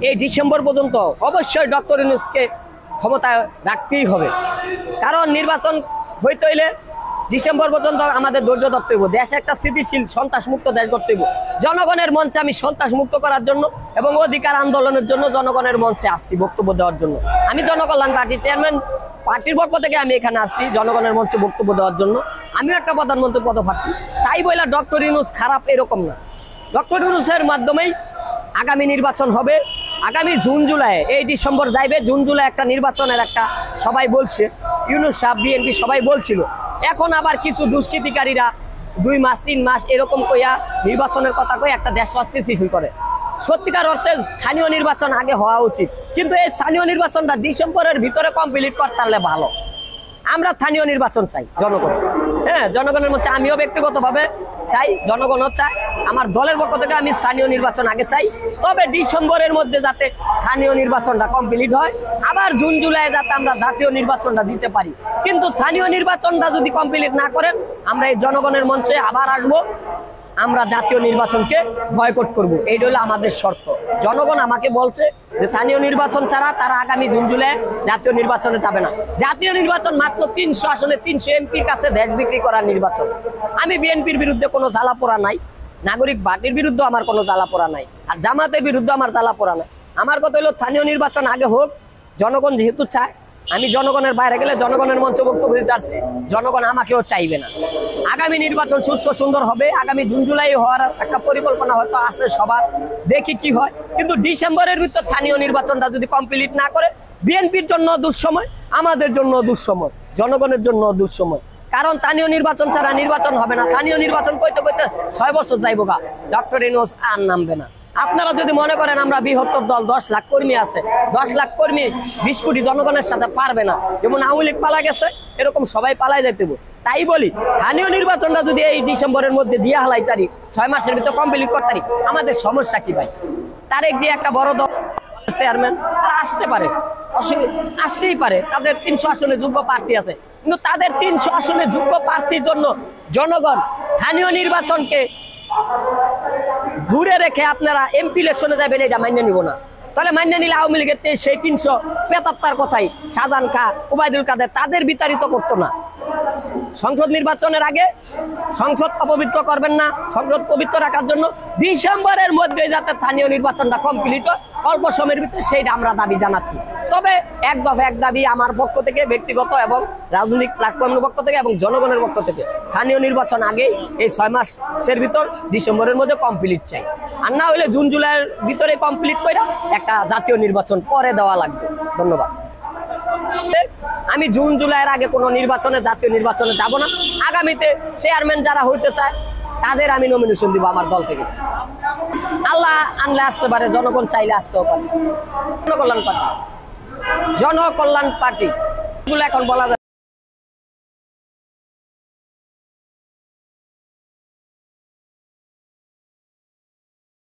এই ডিসেম্বর পর্যন্ত অবশ্যই ডক্টর ইউনূসকে ক্ষমতায় রাখতেই হবে, কারণ নির্বাচন হইতে হইলে ডিসেম্বর পর্যন্ত আমাদের ধৈর্য ধরতে হইব। দেশ একটা স্থিতিশীল সন্ত্রাসমুক্ত দেশ করতে হইব। জনগণের মঞ্চে আমি সন্ত্রাসমুক্ত করার জন্য এবং অধিকার আন্দোলনের জন্য জনগণের মঞ্চে আসছি বক্তব্য দেওয়ার জন্য। আমি জনকল্যাণ পার্টির চেয়ারম্যান, পার্টির পক্ষ থেকে আমি এখানে আসছি জনগণের মঞ্চে বক্তব্য দেওয়ার জন্য। আমিও একটা প্রধানমন্ত্রী পদপ্রার্থী, তাই বলে ডক্টর ইউনূস খারাপ এরকম না। ডক্টর ইউনূসের মাধ্যমেই আগামী নির্বাচন হবে। আগামী জুন জুলাই, এই ডিসেম্বর যাইবে, জুন জুলাই একটা নির্বাচনের একটা সবাই বলছে, ইউনূস সাহেব, বিএনপি সবাই বলছিল। এখন আবার কিছু দুষ্কৃতিকারীরা 2 মাস 3 মাস এরকম কইয়া নির্বাচনের কথা কই একটা দেশ স্থিতিশীল করে। সত্যিকার অর্থে স্থানীয় নির্বাচন আগে হওয়া উচিত, কিন্তু এই স্থানীয় নির্বাচনটা ডিসেম্বরের ভিতরে কমপ্লিট করতে পারলে ভালো। আমরা স্থানীয় নির্বাচন চাই জনগণ, হ্যাঁ, জনগণের মধ্যে আমিও ব্যক্তিগতভাবে চাই, জনগণও চাই। আমার দলের পক্ষ থেকে আমি স্থানীয় নির্বাচন আগে চাই, তবে ডিসেম্বরের মধ্যে যাতে স্থানীয় নির্বাচনটা কমপ্লিট হয়, আবার জুন জুলাই যাতে আমরা জাতীয় নির্বাচনটা দিতে পারি। কিন্তু স্থানীয় নির্বাচনটা যদি কমপ্লিট না করেন, আমরা এই জনগণের মঞ্চে আবার আসব, আমরা জাতীয় নির্বাচনকে বয়কট করব। এইটা হলো আমাদের শর্ত। জনগণ আমাকে বলছে যে স্থানীয় নির্বাচন ছাড়া তারা আগামী জুন জুলাই জাতীয় নির্বাচনে যাবে না। জাতীয় নির্বাচন মাত্র 300 আসনে 300 এমপির কাছে দেশ বিক্রি করার নির্বাচন। আমি বিএনপির বিরুদ্ধে কোনো জ্বালাপোড়া নাই, নাগরিক পার্টির বিরুদ্ধে আমার কোনো জ্বালাপোড়া নাই, আর জামাতের বিরুদ্ধে আমার জ্বালাপোড়া নাই। আমার কথা হলো স্থানীয় নির্বাচন আগে হোক। জনগণ যেহেতু চায়, আমি জনগণের বাইরে গেলে জনগণের মঞ্চে বক্তব্য দিতে আসছি, জনগণ আমাকেও চাইবে না। আগামী নির্বাচন সুস্থ সুন্দর হবে। আগামী জুন জুলাই হওয়ার একটা পরিকল্পনা হয়তো আছে সবার, দেখি কি হয়। কিন্তু ডিসেম্বরের ভিতর স্থানীয় নির্বাচনটা যদি কমপ্লিট না করে, বিএনপির জন্য দুঃসময়, আমাদের জন্য দুঃসময়, জনগণের জন্য দুঃসময়। কারণ স্থানীয় নির্বাচন ছাড়া নির্বাচন হবে না। স্থানীয় নির্বাচন কইতে কইতে 6 বছর যাইব গা, ডক্টর ইউনূস আর নামবে না। আপনারা যদি মনে করেন আমরা বৃহত্তর দল, 10 লাখ কর্মী আছে, 10 লাখ কর্মী 20 কোটি জনগণের সাথে পারবে না। যেমন আওয়ামী লীগ পালা গেছে, এরকম সবাই পালাই যাইতে। তাই বলি, স্থানীয় নির্বাচনটা যদি এই ডিসেম্বরের মধ্যে দিয়ে হালাই তারি, 6 মাসের ভিতরে কমপ্লিট করতে পারি, আমাদের সমস্যা কি ভাই? তারেক দিয়ে একটা বড় দল চেয়ারম্যান, তারা আসতে পারে, আসতেই পারে। তাদের 300 আসনে যোগ্য প্রার্থী আছে, কিন্তু তাদের 300 আসনে যোগ্য প্রার্থীর জন্য জনগণ স্থানীয় নির্বাচনকে দূরে রেখে আপনারা এমপি ইলেকশনে যাবেন, এটা মান্য নিব না। তাহলে মান্য নিলে আওয়ামী লীগের সেই 375 কথাই শাহজাহান খা, ওবায়দুল কাদের তাদের বিতাড়িত করতো না। সংসদ নির্বাচনের আগে সংসদ অপবিত্র করবেন না। সংসদ পবিত্র রাখার জন্য ডিসেম্বরের মধ্যে যাতে স্থানীয় নির্বাচনটা কমপ্লিট হয় অল্প সময়ের ভিতরে, সেইটা আমরা দাবি জানাচ্ছি। তবে এক দফা এক দাবি আমার পক্ষ থেকে, ব্যক্তিগত এবং রাজনৈতিক প্ল্যাটফর্মের পক্ষ থেকে এবং জনগণের পক্ষ থেকে, স্থানীয় নির্বাচন আগে এই 6 মাসের ভিতর ডিসেম্বরের মধ্যে কমপ্লিট চাই। আর না হলে জুন জুলাইয়ের ভিতরে কমপ্লিট করে একটা জাতীয় নির্বাচন পরে দেওয়া লাগবে। ধন্যবাদ। আমি জুন জুলাইয়ের আগে কোনো নির্বাচনে, জাতীয় নির্বাচনে যাব না। আগামীতে চেয়ারম্যান যারা হইতে চায় তাদের আমি নমিনেশন দিব আমার দল থেকে। আল্লাহ আনলে আসতে পারে, জনগণ চাইলে আসতেও পারে। জনকল্যাণ পার্টি, জনকল্যাণ পার্টি এগুলো এখন বলা যায়।